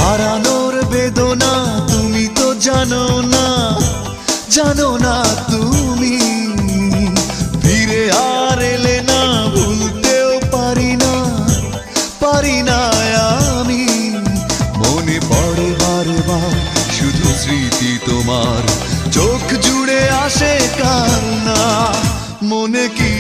হারানোর বেদনা তুমি তো জানো না, জানো না তুমি। ফিরে আর এলে না, ভুলতেও পারি না, পারি না আমি। মনে পড়ে বারবার শুধু স্মৃতি তোমার, চোখ জুড়ে আসে কান্না। মনে কি